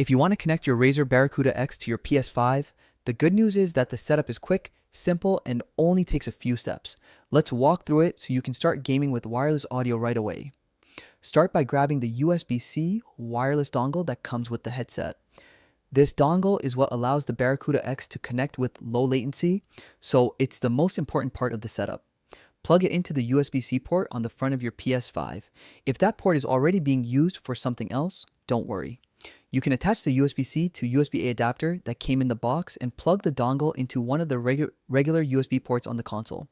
If you want to connect your Razer Barracuda X to your PS5, the good news is that the setup is quick, simple, and only takes a few steps. Let's walk through it so you can start gaming with wireless audio right away. Start by grabbing the USB-C wireless dongle that comes with the headset. This dongle is what allows the Barracuda X to connect with low latency, so it's the most important part of the setup. Plug it into the USB-C port on the front of your PS5. If that port is already being used for something else, don't worry. You can attach the USB-C to USB-A adapter that came in the box and plug the dongle into one of the regular USB ports on the console.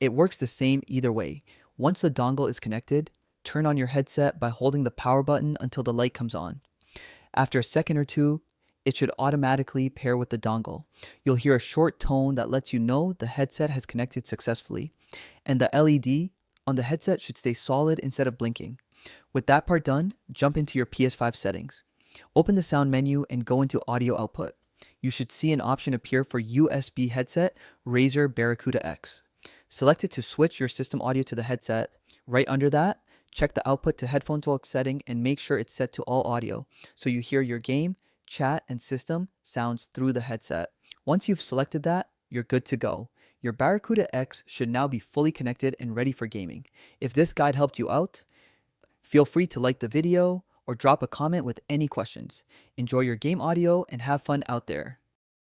It works the same either way. Once the dongle is connected, turn on your headset by holding the power button until the light comes on. After a second or two, it should automatically pair with the dongle. You'll hear a short tone that lets you know the headset has connected successfully, and the LED on the headset should stay solid instead of blinking. With that part done, jump into your PS5 settings. Open the sound menu and go into audio output. You should see an option appear for USB headset Razer Barracuda X. Select it to switch your system audio to the headset. Right under that, check the output to headphone jack setting and make sure it's set to all audio so you hear your game, chat, and system sounds through the headset. Once you've selected that, you're good to go. Your Barracuda X should now be fully connected and ready for gaming. If this guide helped you out, feel free to like the video or drop a comment with any questions. Enjoy your game audio and have fun out there.